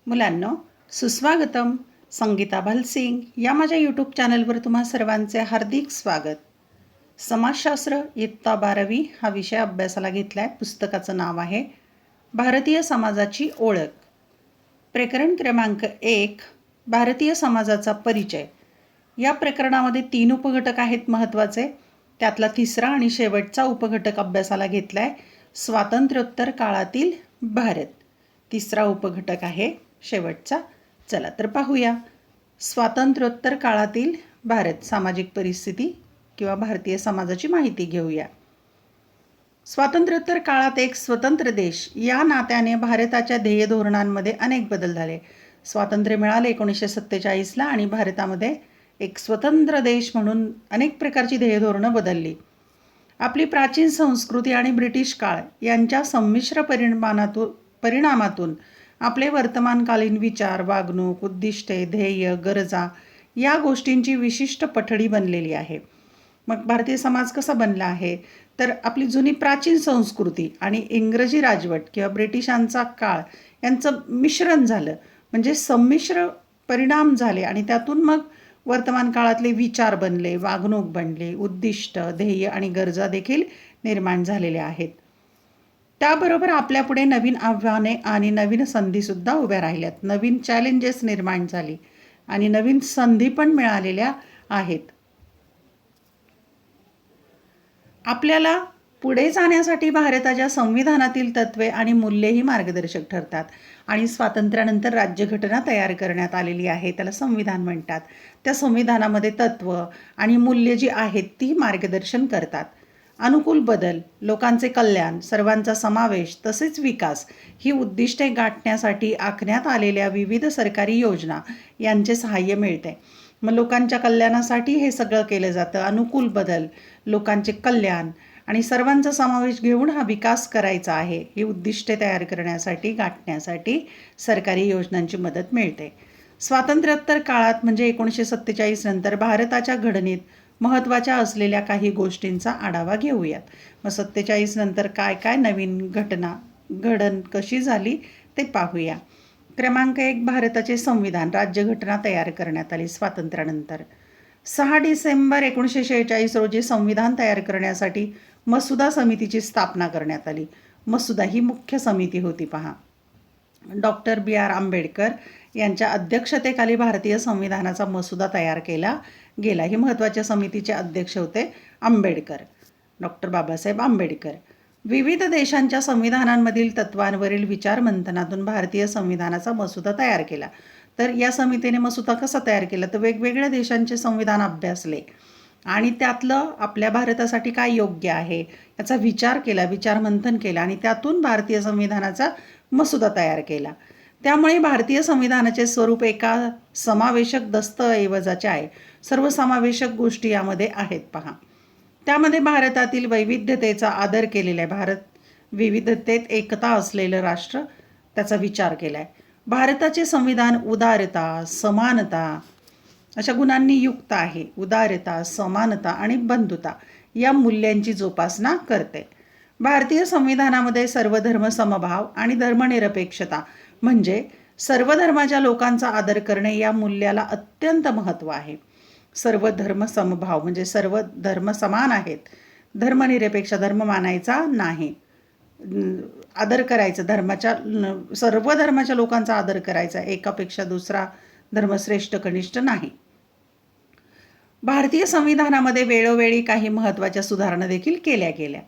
मुलांनो, सुस्वागतम. संगीता भलसिंग या माझ्या यूट्यूब चॅनलवर तुम्हा सर्वांचे हार्दिक स्वागत. समाजशास्त्र इयत्ता 12वी हा विषय अभ्यासाला घेतला आहे. पुस्तकाचं नाव आहे भारतीय समाजाची ओळख. प्रकरण क्रमांक 1, भारतीय समाजाचा परिचय. या प्रकरणामध्ये 3 उपघटक आहेत महत्त्वाचे. त्यातला तिसरा आणि शेवटचा उपघटक अभ्यासाला घेतला आहे स्वातंत्र्योत्तर काळातील भारत. तिसरा उपघटक आहे शेवटचा. चला तर पाहूया. स्वातंत्र्योत्तर काळातील भारत, सामाजिक परिस्थिती किंवा भारतीय समाजाची माहिती घेऊया. स्वातंत्र्योत्तर काळात एक स्वतंत्र देश या नात्याने भारताच्या ध्येय धोरणांमध्ये अनेक बदल झाले. स्वातंत्र्य मिळाले 1947ला आणि भारतामध्ये एक स्वतंत्र देश म्हणून अनेक प्रकारची ध्येय धोरणं बदलली. आपली प्राचीन संस्कृती आणि ब्रिटिश काळ यांच्या संमिश्र परिणामातून आपले वर्तमानकालीन विचार, वागणूक, उद्दिष्टे, ध्येय, गरजा या गोष्टींची विशिष्ट पठडी बनलेली आहे. मग भारतीय समाज कसा बनला आहे तर आपली जुनी प्राचीन संस्कृती आणि इंग्रजी राजवट किंवा ब्रिटिशांचा काळ यांचं मिश्रण झालं, म्हणजे संमिश्र परिणाम झाले आणि त्यातून मग वर्तमान काळातले विचार बनले, वागणूक बनली, उद्दिष्ट, ध्येय आणि गरजा देखील निर्माण झालेल्या आहेत. त्याबरोबर आपल्यापुढे नवीन आव्हाने आणि नवीन संधीसुद्धा उभ्या राहिल्यात. नवीन चॅलेंजेस निर्माण झाली आणि नवीन संधी पण मिळालेल्या आहेत. आपल्याला पुढे जाण्यासाठी भारताच्या संविधानातील तत्त्वे आणि मूल्येही मार्गदर्शक ठरतात. आणि स्वातंत्र्यानंतर राज्यघटना तयार करण्यात आलेली आहे, त्याला संविधान म्हणतात. त्या संविधानामध्ये तत्त्व आणि मूल्ये जी आहेत ती मार्गदर्शन करतात. अनुकूल बदल, लोकांचे कल्याण, सर्वांचा समावेश तसेच विकास ही उद्दिष्टे गाठण्यासाठी आखण्यात आलेल्या विविध सरकारी योजना यांचे सहाय्य मिळते. मग लोकांच्या कल्याणासाठी हे सगळं केलं जातं. अनुकूल बदल, लोकांचे कल्याण आणि सर्वांचा समावेश घेऊन हा विकास करायचा आहे. ही उद्दिष्टे तयार करण्यासाठी, गाठण्यासाठी सरकारी योजनांची मदत मिळते. स्वातंत्र्योत्तर काळात म्हणजे 1947 नंतर भारताच्या घडणीत महत्त्वाच्या असलेल्या काही गोष्टींचा आढावा घेऊयात. मग 47 नंतर काय काय नवीन घडण कशी झाली ते पाहूया. क्रमांक 1, भारताचे संविधान, राज्यघटना तयार करण्यात आली स्वातंत्र्यानंतर. 6 डिसेंबर 1946 रोजी संविधान तयार करण्यासाठी मसुदा समितीची स्थापना करण्यात आली. मसुदा ही मुख्य समिती होती पहा. Doctor B.R. आंबेडकर यांच्या अध्यक्षतेखाली भारतीय संविधानाचा मसुदा तयार केला गेला. ही महत्त्वाच्या समितीचे अध्यक्ष होते आंबेडकर, डॉक्टर बाबासाहेब आंबेडकर. विविध देशांच्या संविधानांमधील तत्वांवरील विचारमंथनातून भारतीय संविधानाचा मसुदा तयार केला. तर या समितीने मसुदा कसा तयार केला तर वेगवेगळ्या देशांचे संविधान अभ्यासले आणि त्यातलं आपल्या भारतासाठी काय योग्य आहे याचा विचार केला, विचारमंथन केला आणि त्यातून भारतीय संविधानाचा मसुदा तयार केला. त्यामुळे भारतीय संविधानाचे स्वरूप एका समावेशक दस्तऐवजाचे आहे. सर्वसमावेशक गोष्टी यामध्ये आहेत पहा. त्यामध्ये भारतातील वैविध्यतेचा आदर केलेला आहे. भारत विविधतेत एकता असलेलं राष्ट्र, त्याचा विचार केला आहे. भारताचे संविधान उदारता, समानता अशा गुणांनी युक्त आहे. उदारता, समानता आणि बंधुता या मूल्यांची जोपासना करते. भारतीय संविधानामध्ये सर्वधर्म समभाव आणि धर्मनिरपेक्षता म्हणजे सर्व धर्माच्या लोकांचा आदर करणे या मूल्याला अत्यंत महत्त्व आहे. सर्व धर्म समभाव म्हणजे सर्व धर्म समान आहेत. धर्मनिरपेक्ष, धर्म मानायचा नाही, आदर करायचं, सर्व धर्माच्या लोकांचा आदर करायचा, एकापेक्षा दुसरा धर्म श्रेष्ठ कनिष्ठ नाही. भारतीय संविधानामध्ये वेळोवेळी काही महत्त्वाच्या सुधारणा देखील केल्या गेल्या.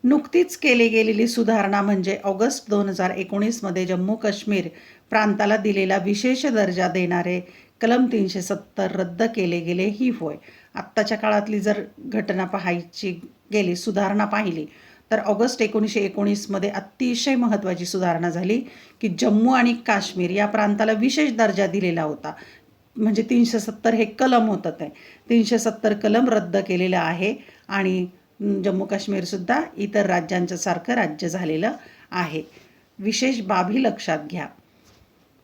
नुकतीच केली गेलेली सुधारणा म्हणजे ऑगस्ट 2019 जम्मू काश्मीर प्रांताला दिलेला विशेष दर्जा देणारे कलम 370 रद्द केले गेले ही होय. आत्ताच्या काळातली जर घटना पाहायची गेली, सुधारणा पाहिली तर ऑगस्ट 1919 अतिशय महत्त्वाची सुधारणा झाली की जम्मू आणि काश्मीर या प्रांताला विशेष दर्जा दिलेला होता. म्हणजे 370 हे कलम होतं, ते 370 कलम रद्द केलेलं आहे आणि जम्मू काश्मीरसुद्धा इतर राज्यांच्या सारखं राज्य झालेलं आहे. विशेष बाबी लक्षात घ्या.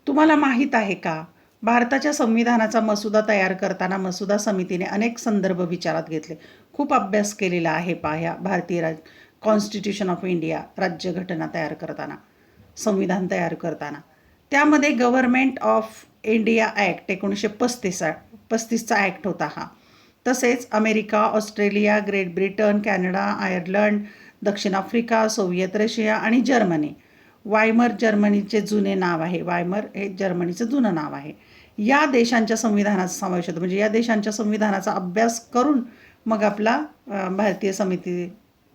तुम्हाला माहीत आहे का, भारताच्या संविधानाचा मसुदा तयार करताना मसुदा समितीने अनेक संदर्भ विचारात घेतले. खूप अभ्यास केलेला आहे पाह्या भारतीय कॉन्स्टिट्यूशन ऑफ इंडिया, राज्यघटना तयार करताना, संविधान तयार करताना. त्यामध्ये गव्हर्मेंट ऑफ इंडिया ॲक्ट 1935चा ॲक्ट होता हा. तसेच America, Australia, Great Britain, Canada, Ireland, दक्षिण आफ्रिका, सोव्हिएत रशिया आणि जर्मनी. वायमर जर्मनीचे जुने नाव आहे. वायमर हे जर्मनीचं जुनं नाव आहे. या देशांच्या संविधानाचा समावेश होतो. म्हणजे या देशांच्या संविधानाचा अभ्यास करून मग आपला भारतीय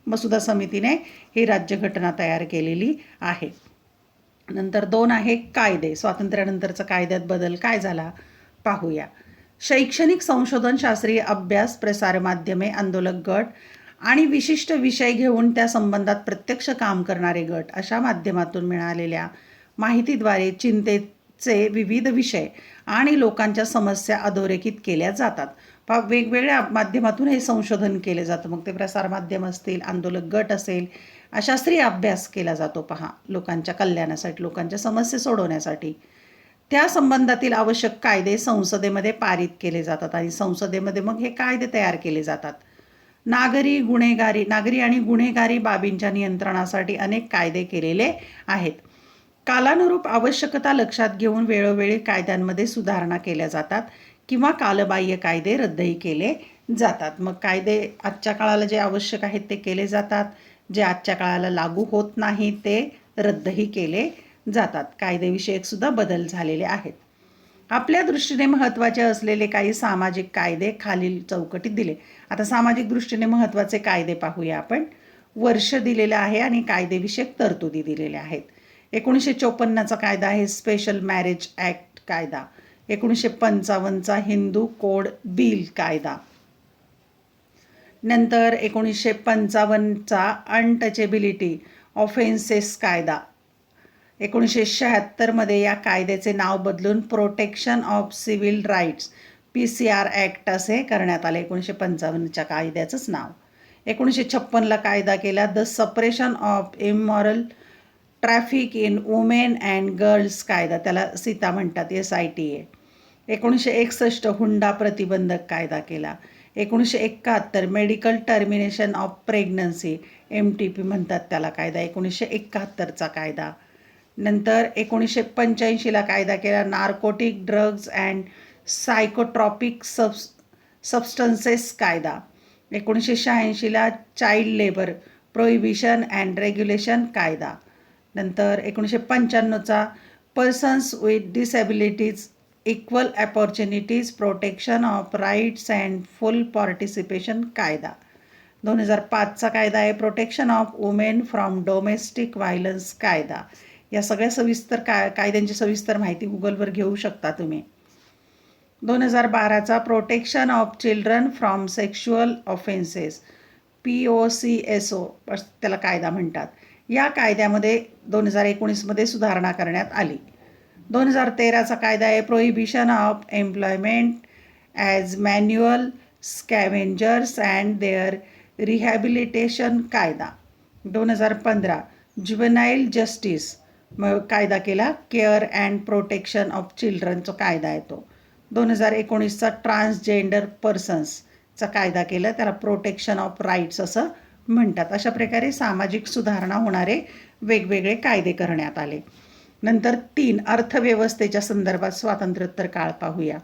मसुदा समितीने ही राज्यघटना तयार केलेली आहे. नंतर 2 आहे कायदे. स्वातंत्र्यानंतरचा कायद्यात बदल काय झाला पाहूया. शैक्षणिक संशोधन, शास्त्रीय अभ्यास, प्रसारमाध्यमे, आंदोलक गट आणि विशिष्ट विषय घेऊन त्या संबंधात प्रत्यक्ष काम करणारे गट अशा माध्यमातून मिळालेल्या माहितीद्वारे चिंतेचे विविध विषय आणि लोकांच्या समस्या अधोरेखित केल्या जातात. वेगवेगळ्या माध्यमातून हे संशोधन केले जातं. मग ते प्रसारमाध्यम असतील, आंदोलक गट असेल, शास्त्रीय अभ्यास केला जातो लोकांच्या कल्याणासाठी, लोकांच्या समस्या सोडवण्यासाठी. त्या संबंधातील आवश्यक कायदे संसदेमध्ये पारित केले जातात आणि संसदेमध्ये मग हे कायदे तयार केले जातात. नागरी आणि गुन्हेगारी बाबींच्या नियंत्रणासाठी अनेक कायदे केलेले आहेत. कालानुरूप आवश्यकता लक्षात घेऊन वेळोवेळी कायद्यांमध्ये सुधारणा केल्या जातात किंवा कालबाह्य कायदे रद्दही केले जातात. मग कायदे आजच्या काळाला जे आवश्यक आहेत ते केले जातात, जे आजच्या काळाला लागू होत नाही ते रद्दही केले जातात. कायदेविषयक सुद्धा बदल झालेले आहेत. आपल्या दृष्टीने महत्त्वाचे असलेले काही सामाजिक कायदे खालील चौकटीत दिले. आता सामाजिक दृष्टीने महत्त्वाचे कायदे पाहूया आपण. वर्ष दिलेलं आहे आणि कायदेविषयक तरतुदी दिलेल्या आहेत. 1954चा कायदा आहे स्पेशल मॅरेज ॲक्ट कायदा. 1955चा हिंदू कोड बिल कायदा. नंतर 1955चा अनटचेबिलिटी ऑफेन्सेस कायदा. 1976मध्ये या कायद्याचे नाव बदलून protection of civil rights PCR act असे करण्यात आले. 1955च्या कायद्याचंच नाव. 1956ला कायदा केला the suppression of immoral traffic in women and girls कायदा. त्याला सीता म्हणतात, SITA. 1961 हुंडा प्रतिबंधक कायदा केला. 1971 medical termination of pregnancy MTP म्हणतात त्याला कायदा. 1971चा कायदा. नंतर 1985ला कायदा केला narcotic drugs and psychotropic substances कायदा. 1986ला child labour prohibition and regulation कायदा. नंतर 1995चा persons with disabilities equal opportunities protection of rights and full participation कायदा. 2005चा कायदा आहे protection of women from domestic violence कायदा. या सगळ्या सविस्तर कायद्यांची सविस्तर माहिती गुगलवर घेऊ शकता तुम्ही. 2012चा protection of children from sexual offences POCSO त्याला कायदा म्हणतात. या कायद्यामध्ये 2019मध्ये सुधारणा करण्यात आली. 2013चा कायदा आहे prohibition of employment as manual scavengers and their rehabilitation कायदा. 2015 ज्युव्हेनाईल जस्टिस कायदा केला केअर अँड प्रोटेक्शन ऑफ चिल्ड्रनचा कायदा येतो. 2019चा ट्रान्सजेंडर पर्सन्सचा कायदा केला, त्याला प्रोटेक्शन ऑफ राईट्स असं म्हणतात. अशा प्रकारे सामाजिक सुधारणा होणारे वेगवेगळे कायदे करण्यात आले. नंतर 3 अर्थव्यवस्थेच्या संदर्भात स्वातंत्र्योत्तर काळ पाहूया.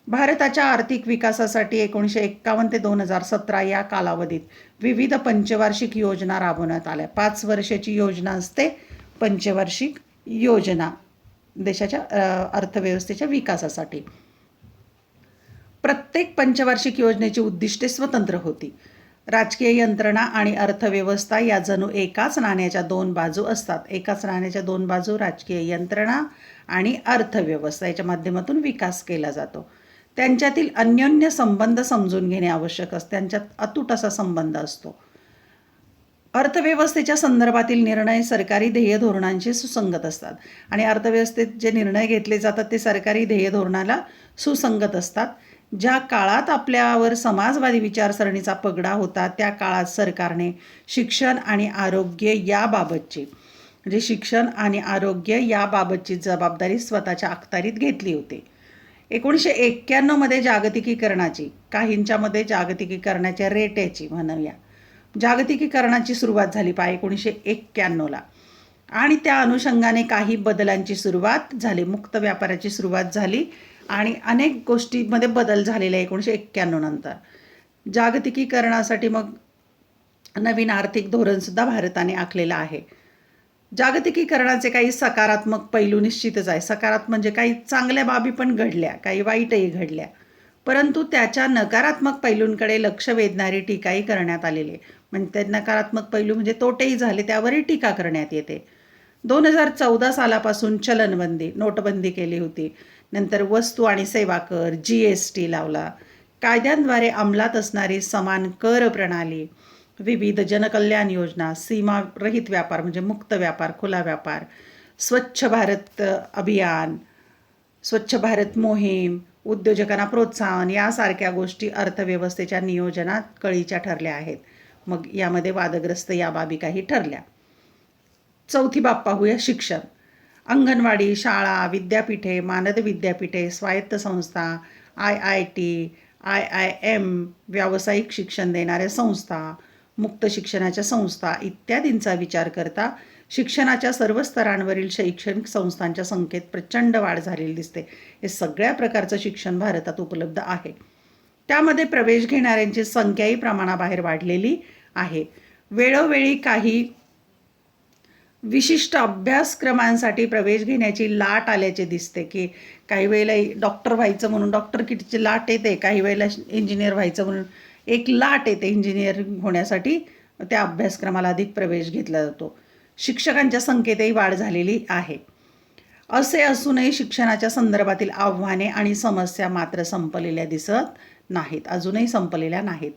भारताच्या आर्थिक विकासासाठी 1951 ते 2017 या कालावधीत विविध पंचवार्षिक योजना राबवण्यात आल्या. 5 वर्षाची योजना असते पंचवार्षिक योजना देशाच्या अर्थव्यवस्थेच्या विकासासाठी. प्रत्येक पंचवार्षिक योजनेची उद्दिष्टे स्वतंत्र होती. राजकीय यंत्रणा आणि अर्थव्यवस्था या जणू एकाच नाण्याच्या 2 बाजू असतात. एकाच नाण्याच्या 2 बाजू राजकीय यंत्रणा आणि अर्थव्यवस्था याच्या माध्यमातून विकास केला जातो. त्यांच्यातील अन्योन्य संबंध समजून घेणे आवश्यक असते. त्यांच्यात अतूट असा संबंध असतो. अर्थव्यवस्थेच्या संदर्भातील निर्णय सरकारी ध्येय धोरणांशी सुसंगत असतात आणि अर्थव्यवस्थेत जे निर्णय घेतले जातात ते सरकारी ध्येय धोरणाला सुसंगत असतात. ज्या काळात आपल्यावर समाजवादी विचारसरणीचा पगडा होता त्या काळात सरकारने शिक्षण आणि आरोग्य याबाबतची जबाबदारी स्वतःच्या अखत्यारीत घेतली होती. 1991मध्ये काहींच्यामध्ये जागतिकीकरणाच्या रेट्याची म्हणूया जागतिकीकरणाची सुरुवात झाली 1991ला. आणि त्या अनुषंगाने काही बदलांची सुरुवात झाली, मुक्त व्यापाराची सुरुवात झाली आणि अनेक गोष्टींमध्ये बदल झालेले 1991 नंतर. जागतिकीकरणासाठी मग नवीन आर्थिक धोरणसुद्धा भारताने आखलेलं आहे. जागतिकीकरणाचे काही सकारात्मक पैलू निश्चितच आहे. सकारात्मक म्हणजे काही चांगल्या बाबी पण घडल्या, काही वाईटही घडल्या. परंतु त्याच्या नकारात्मक पैलूंकडे लक्ष वेधणारी टीकाही करण्यात आलेली आहे. म्हणजे ते नकारात्मक पैलू म्हणजे तोटेही झाले, त्यावरही टीका करण्यात येते. 2014 सालापासून चलनबंदी, नोटबंदी केली होती. नंतर वस्तू आणि सेवा कर, GST लावला. कायद्यांद्वारे अंमलात असणारी समान कर प्रणाली, विविध जनकल्याण योजना, सीमारहित व्यापार म्हणजे मुक्त व्यापार, खुला व्यापार, स्वच्छ भारत अभियान, स्वच्छ भारत मोहीम, उद्योजकांना प्रोत्साहन यासारख्या गोष्टी अर्थव्यवस्थेच्या नियोजनात कळीच्या ठरल्या आहेत. मग यामध्ये वादग्रस्त या बाबी काही ठरल्या. चौथी बाब पाहूया, शिक्षण. अंगणवाडी, शाळा, विद्यापीठे, मानद विद्यापीठे, स्वायत्त संस्था, IIT, IIM, व्यावसायिक शिक्षण देणाऱ्या संस्था, मुक्त शिक्षणाच्या संस्था इत्यादींचा विचार करता शिक्षणाच्या सर्व स्तरांवरील शैक्षणिक संस्थांच्या संख्येत प्रचंड वाढ झालेली दिसते. हे सगळ्या प्रकारचं शिक्षण भारतात उपलब्ध आहे. त्यामध्ये प्रवेश घेणाऱ्यांची संख्याही प्रमाणाबाहेर वाढलेली आहे. वेळोवेळी काही विशिष्ट अभ्यासक्रमांसाठी प्रवेश घेण्याची लाट आल्याचे दिसते, की काही वेळेला डॉक्टर व्हायचं म्हणून डॉक्टर कितीची लाट येते, काही वेळेला इंजिनियर व्हायचं म्हणून एक लाट येते. इंजिनियर होण्यासाठी त्या अभ्यासक्रमाला अधिक प्रवेश घेतला जातो. शिक्षकांच्या संख्येतही वाढ झालेली आहे. असे असूनही शिक्षणाच्या संदर्भातील आव्हाने आणि समस्या मात्र संपलेल्या दिसत नाहीत, अजूनही संपलेल्या नाहीत.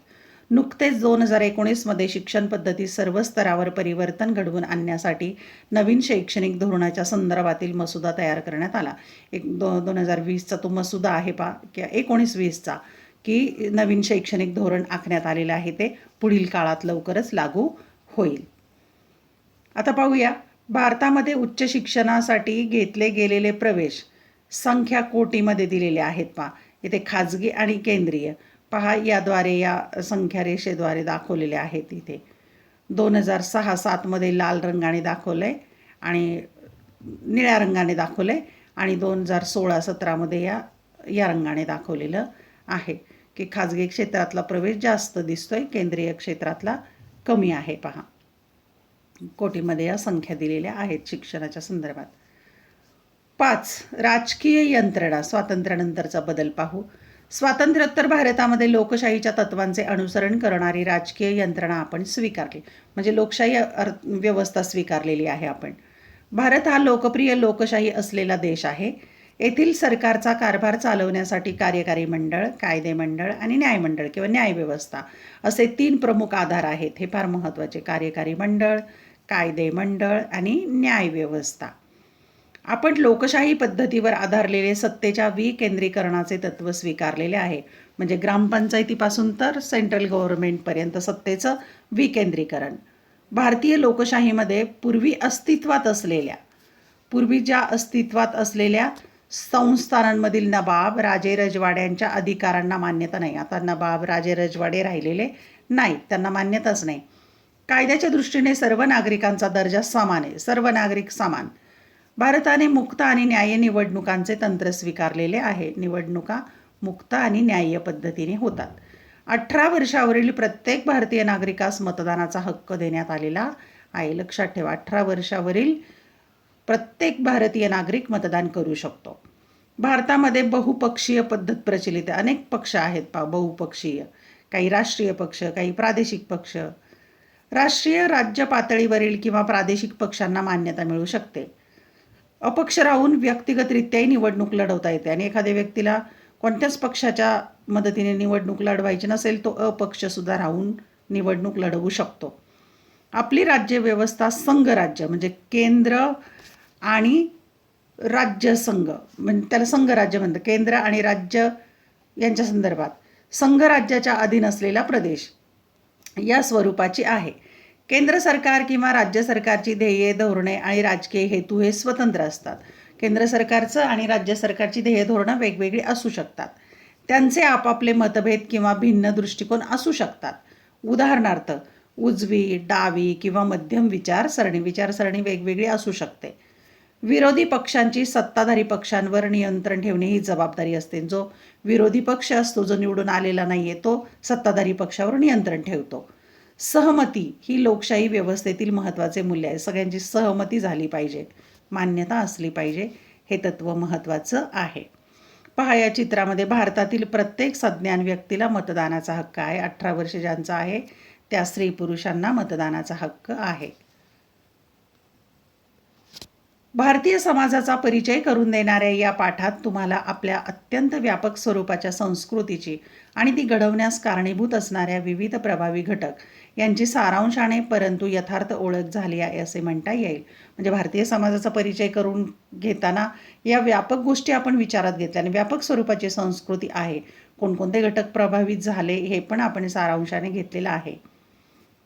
नुकतेच 2019 शिक्षण पद्धती सर्व स्तरावर परिवर्तन घडवून आणण्यासाठी नवीन शैक्षणिक धोरणाच्या संदर्भातील मसुदा तयार करण्यात आला. 2020चा तो मसुदा आहे किंवा 19-20चा, की नवीन शैक्षणिक धोरण आखण्यात आलेलं आहे. ते पुढील काळात लवकरच लागू होईल. आता पाहूया, भारतामध्ये उच्च शिक्षणासाठी घेतले गेलेले प्रवेश संख्या कोटीमध्ये दिलेले आहेत. इथे खाजगी आणि केंद्रीय याद्वारे, या संख्या रेषेद्वारे दाखवलेले आहेत. इथे 2006-07 लाल रंगाने दाखवलं आहे आणि निळ्या रंगाने दाखवलं आहे आणि 2016-17 या रंगाने दाखवलेलं आहे, की खाजगी क्षेत्रातला प्रवेश जास्त दिसतोय, केंद्रीय क्षेत्रातला कमी आहे. कोटीमध्ये या संख्या दिलेल्या आहेत शिक्षणाच्या संदर्भात. 5. राजकीय यंत्रणा, स्वातंत्र्यानंतरचा बदल पाहू. स्वातंत्र्योत्तर भारतामध्ये लोकशाहीच्या तत्वांचे अनुसरण करणारी राजकीय यंत्रणा आपण स्वीकारली, म्हणजे लोकशाही व्यवस्था स्वीकारलेली आहे आपण. भारत हा लोकप्रिय लोकशाही असलेला देश आहे. येथील सरकारचा कारभार चालवण्यासाठी कार्यकारी मंडळ, कायदे मंडळ आणि न्यायमंडळ किंवा न्यायव्यवस्था असे 3 प्रमुख आधार आहेत. हे फार महत्त्वाचे, कार्यकारी मंडळ, कायदे मंडळ आणि न्यायव्यवस्था. आपण लोकशाही पद्धतीवर आधारलेले सत्तेच्या विकेंद्रीकरणाचे तत्त्व स्वीकारलेले आहे, म्हणजे ग्रामपंचायतीपासून तर सेंट्रल गव्हर्नमेंटपर्यंत सत्तेचं विकेंद्रीकरण. भारतीय लोकशाहीमध्ये पूर्वी ज्या अस्तित्वात असलेल्या संस्थानांमधील नवाब, राजे रजवाड्यांच्या अधिकारांना मान्यता नाही. आता नवाब, राजे रजवाडे राहिलेले नाहीत, त्यांना मान्यताच नाही. कायद्याच्या दृष्टीने सर्व नागरिकांचा दर्जा समान आहे, सर्व नागरिक समान. भारताने मुक्त आणि न्याय्य निवडणुकांचे तंत्र स्वीकारलेले आहे. निवडणुका मुक्त आणि न्याय्य पद्धतीने होतात. 18 वर्षावरील प्रत्येक भारतीय नागरिकास मतदानाचा हक्क देण्यात आलेला आहे. लक्षात ठेवा, 18 वर्षावरील प्रत्येक भारतीय नागरिक मतदान करू शकतो. भारतामध्ये बहुपक्षीय पद्धत प्रचलित आहे. अनेक पक्ष आहेत बहुपक्षीय, काही राष्ट्रीय पक्ष, काही प्रादेशिक पक्ष. राष्ट्रीय, राज्य पातळीवरील किंवा प्रादेशिक पक्षांना मान्यता मिळू शकते. अपक्ष राहून व्यक्तिगतरित्याही निवडणूक लढवता येते आणि एखाद्या व्यक्तीला कोणत्याच पक्षाच्या मदतीने निवडणूक लढवायची नसेल, तो अपक्षसुद्धा राहून निवडणूक लढवू शकतो. आपली राज्यव्यवस्था संघराज्य म्हणजे केंद्र आणि राज्य संघ, म्हणजे त्याला संघराज्य म्हणतात. केंद्र आणि राज्य यांच्या संदर्भात संघराज्याच्या अधीन असलेला प्रदेश या स्वरूपाची आहे. केंद्र सरकार किंवा राज्य सरकारची ध्येये, धोरणे आणि राजकीय हेतू हे स्वतंत्र असतात. केंद्र सरकारचं आणि राज्य सरकारची ध्येय धोरणं वेगवेगळी असू शकतात. त्यांचे आपापले मतभेद किंवा भिन्न दृष्टिकोन असू शकतात. उदाहरणार्थ, उजवी, डावी किंवा मध्यम विचारसरणी वेगवेगळी असू शकते. विरोधी पक्षांची सत्ताधारी पक्षांवर नियंत्रण ठेवणे ही जबाबदारी असते. जो विरोधी पक्ष असतो, जो निवडून आलेला नाही आहे, तो सत्ताधारी पक्षावर नियंत्रण ठेवतो. सहमती ही लोकशाही व्यवस्थेतील महत्त्वाचे मूल्य आहे. सगळ्यांची सहमती झाली पाहिजे, मान्यता असली पाहिजे, हे तत्त्व महत्त्वाचं आहे. पहा या चित्रामध्ये भारतातील प्रत्येक सज्ञान व्यक्तीला मतदानाचा हक्क आहे. 18 वर्ष ज्यांचा आहे त्या स्त्री पुरुषांना मतदानाचा हक्क आहे. भारतीय समाजाचा परिचय करून देणाऱ्या या पाठात तुम्हाला आपल्या अत्यंत व्यापक स्वरूपाच्या संस्कृतीची आणि ती घडवण्यास कारणीभूत असणाऱ्या विविध प्रभावी घटक यांची सारांशाने परंतु यथार्थ ओळख झाली आहे असे म्हणता येईल. म्हणजे भारतीय समाजाचा परिचय करून घेताना या व्यापक गोष्टी आपण विचारात घेतल्या आणि व्यापक स्वरूपाची संस्कृती आहे, कोणकोणते घटक प्रभावित झाले हे पण आपण सारांशाने घेतलेलं आहे.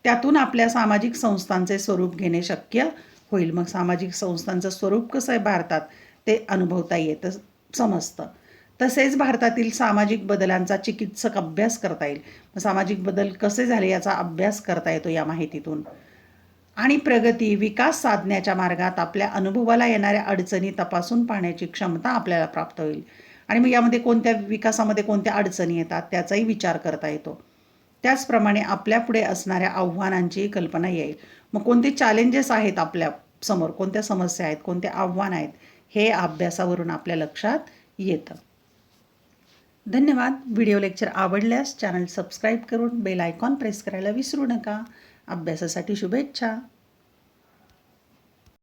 त्यातून आपल्या सामाजिक संस्थांचे स्वरूप घेणे शक्य होईल. मग सामाजिक संस्थांचं स्वरूप कसं आहे भारतात ते अनुभवता येतं, समजतं. तसेच भारतातील सामाजिक बदलांचा चिकित्सक अभ्यास करता येईल. सामाजिक बदल कसे झाले याचा अभ्यास करता येतो या माहितीतून. आणि प्रगती, विकास साधण्याच्या मार्गात आपल्या अनुभवाला येणाऱ्या अडचणी तपासून पाहण्याची क्षमता आपल्याला प्राप्त होईल. आणि मग यामध्ये कोणत्या विकासामध्ये कोणत्या अडचणी येतात त्याचाही विचार करता येतो. त्याचप्रमाणे आपल्यापुढे असणाऱ्या आव्हानांची कल्पना येईल. मग कोणते चॅलेंजेस आहेत आपल्या समोर, कोणत्या समस्या आहेत, कोणते आव्हान आहेत, हे अभ्यासावरून आपल्या लक्षात येतं. धन्यवाद. व्हिडिओ लेक्चर आवडल्यास चॅनल सबस्क्राईब करून बेल आयकॉन प्रेस करायला विसरू नका. अभ्यासासाठी शुभेच्छा.